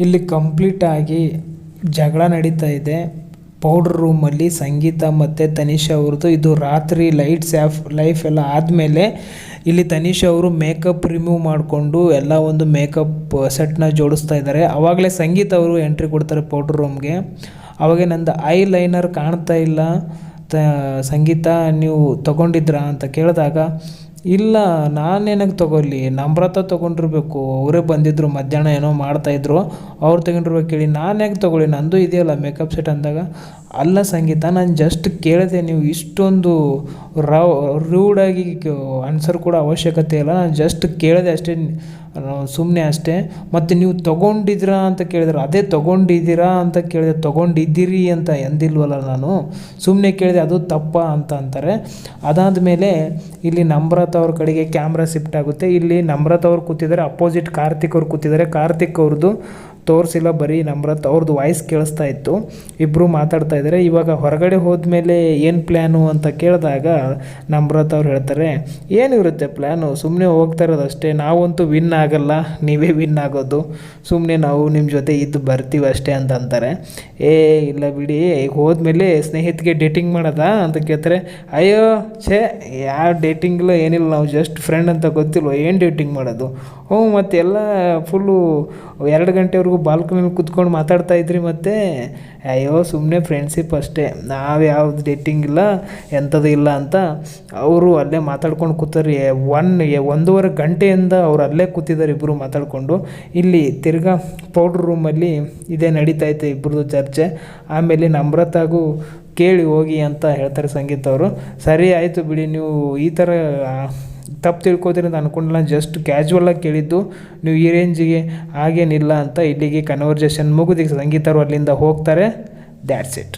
ಇಲ್ಲಿ ಕಂಪ್ಲೀಟಾಗಿ ಜಗಳ ನಡೀತಾ ಇದೆ ಪೌಡ್ರ್ ರೂಮಲ್ಲಿ. ಸಂಗೀತ ಮತ್ತು ತನಿಷಾ ಅವ್ರದ್ದು ಇದು ರಾತ್ರಿ ಲೈಫ್ ಎಲ್ಲ ಆದಮೇಲೆ ಇಲ್ಲಿ ತನಿಷಾ ಅವರು ಮೇಕಪ್ ರಿಮೂವ್ ಮಾಡಿಕೊಂಡು ಎಲ್ಲ ಒಂದು ಮೇಕಪ್ ಸೆಟ್ನ ಜೋಡಿಸ್ತಾ ಇದ್ದಾರೆ. ಆವಾಗಲೇ ಸಂಗೀತ ಅವರು ಎಂಟ್ರಿ ಕೊಡ್ತಾರೆ ಪೌಡ್ರ್ ರೂಮ್ಗೆ. ಅವಾಗ ನಂದು ಐ ಲೈನರ್ ಕಾಣ್ತಾ ಇಲ್ಲ ಸಂಗೀತ, ನೀವು ತೊಗೊಂಡಿದ್ರಾ ಅಂತ ಕೇಳಿದಾಗ, ಇಲ್ಲ ನಾನೇನಕ್ಕೆ ತೊಗೊಳ್ಳಿ, ನಮ್ರತ ತೊಗೊಂಡಿರ್ಬೇಕು, ಅವರೇ ಬಂದಿದ್ದರು ಮಧ್ಯಾಹ್ನ ಏನೋ ಮಾಡ್ತಾಯಿದ್ರು, ಅವ್ರು ತೊಗೊಂಡಿರ್ಬೇಕು ಹೇಳಿ, ನಾನು ಯಾಕೆ ತೊಗೊಳ್ಳಿ, ನಂದು ಇದೆಯಲ್ಲ ಮೇಕಪ್ ಸೆಟ್ ಅಂದಾಗ, ಅಲ್ಲ ಸಂಗೀತ ನಾನು ಜಸ್ಟ್ ಕೇಳಿದೆ, ನೀವು ಇಷ್ಟೊಂದು ರೂಡಾಗಿ ಆನ್ಸರ್ ಕೊಡೋ ಅವಶ್ಯಕತೆ ಇಲ್ಲ, ನಾನು ಜಸ್ಟ್ ಕೇಳಿದೆ ಅಷ್ಟೇ, ಸುಮ್ಮನೆ ಅಷ್ಟೇ. ಮತ್ತು ನೀವು ತೊಗೊಂಡಿದ್ದೀರಾ ಅಂತ ಕೇಳಿದ್ರೆ, ಅದೇ ತೊಗೊಂಡಿದ್ದೀರಾ ಅಂತ ಕೇಳಿದೆ, ತೊಗೊಂಡಿದ್ದೀರಿ ಅಂತ ಎಂದಿಲ್ವಲ್ಲ ನಾನು, ಸುಮ್ಮನೆ ಕೇಳಿದೆ, ಅದು ತಪ್ಪ ಅಂತ ಅಂತಾರೆ. ಅದಾದಮೇಲೆ ಇಲ್ಲಿ ನಮ್ರತ ಅವ್ರ ಕಡೆಗೆ ಕ್ಯಾಮ್ರಾ ಶಿಫ್ಟ್ ಆಗುತ್ತೆ. ಇಲ್ಲಿ ನಮ್ರತ ಅವ್ರು ಕೂತಿದ್ದಾರೆ, ಅಪೋಸಿಟ್ ಕಾರ್ತಿಕ್ ಅವ್ರು ಕೂತಿದ್ದಾರೆ. ಕಾರ್ತಿಕ್ ಅವ್ರದ್ದು ತೋರಿಸಿಲ್ಲ, ಬರೀ ನಮ್ರತ ಅವ್ರದ್ದು ವಾಯ್ಸ್ ಕೇಳಿಸ್ತಾ ಇತ್ತು. ಇಬ್ಬರು ಮಾತಾಡ್ತಾ ಇದ್ದಾರೆ. ಇವಾಗ ಹೊರಗಡೆ ಹೋದ್ಮೇಲೆ ಏನು ಪ್ಲ್ಯಾನು ಅಂತ ಕೇಳಿದಾಗ ನಮ್ರತ ಅವ್ರು ಹೇಳ್ತಾರೆ, ಏನು ಇರುತ್ತೆ ಪ್ಲ್ಯಾನು, ಸುಮ್ಮನೆ ಹೋಗ್ತಾ ಇರೋದು ಅಷ್ಟೇ, ನಾವಂತೂ ವಿನ್ ಆಗಲ್ಲ, ನೀವೇ ವಿನ್ ಆಗೋದು, ಸುಮ್ಮನೆ ನಾವು ನಿಮ್ಮ ಜೊತೆ ಇದ್ದು ಬರ್ತೀವಿ ಅಷ್ಟೇ ಅಂತ ಅಂತಾರೆ. ಇಲ್ಲ ಬಿಡಿ, ಈಗ ಹೋದ್ಮೇಲೆ ಸ್ನೇಹಿತಿಗೆ ಡೇಟಿಂಗ್ ಮಾಡೋದಾ ಅಂತ ಕೇಳ್ತಾರೆ. ಅಯ್ಯೋ ಛೇ, ಯಾವ ಡೇಟಿಂಗಿಲ್ಲ ಏನಿಲ್ಲ, ನಾವು ಜಸ್ಟ್ ಫ್ರೆಂಡ್ ಅಂತ ಗೊತ್ತಿಲ್ವ, ಏನು ಡೇಟಿಂಗ್ ಮಾಡೋದು, ಮತ್ತು ಎಲ್ಲ ಫುಲ್ಲು 2 ಗಂಟೆವರೆಗೂ ಬಾಲ್ಕನಿಲಿ ಕೂತ್ಕೊಂಡು ಮಾತಾಡ್ತಾ ಇದ್ರಿ, ಮತ್ತು ಅಯ್ಯೋ ಸುಮ್ಮನೆ ಫ್ರೆಂಡ್ಶಿಪ್ ಅಷ್ಟೇ, ನಾವು ಯಾವ್ದು ಡೇಟಿಂಗ್ ಇಲ್ಲ ಎಂಥದ್ದು ಇಲ್ಲ ಅಂತ ಅವರು ಅಲ್ಲೇ ಮಾತಾಡ್ಕೊಂಡು ಕೂತಾರೆ. 1.5 ಗಂಟೆಯಿಂದ ಅವ್ರು ಅಲ್ಲೇ ಕೂತಿದ್ದಾರೆ ಇಬ್ಬರು ಮಾತಾಡಿಕೊಂಡು. ಇಲ್ಲಿ ತಿರ್ಗಾ ಪೌಡ್ರ್ ರೂಮಲ್ಲಿ ಇದೇ ನಡೀತೈತೆ ಇಬ್ಬರದು ಚರ್ಚೆ. ಆಮೇಲೆ ನಮ್ರತಾಗೂ ಕೇಳಿ ಹೋಗಿ ಅಂತ ಹೇಳ್ತಾರೆ ಸಂಗೀತ ಅವರು. ಸರಿ ಆಯಿತು ಬಿಡಿ, ನೀವು ಈ ಥರ ತಪ್ಪು ತಿಳ್ಕೊತೀರಿ ಅಂತ ಅಂದ್ಕೊಂಡಿಲ್ಲ, ಜಸ್ಟ್ ಕ್ಯಾಶುವಲಾಗಿ ಕೇಳಿದ್ದು, ನೀವು ಈ ರೇಂಜಿಗೆ ಹಾಗೇನಿಲ್ಲ ಅಂತ. ಇಲ್ಲಿಗೆ ಕನ್ವರ್ಜೇಷನ್ ಮುಗಿದು ಸಂಗೀತ ಅವರು ಅಲ್ಲಿಂದ ಹೋಗ್ತಾರೆ. That's it.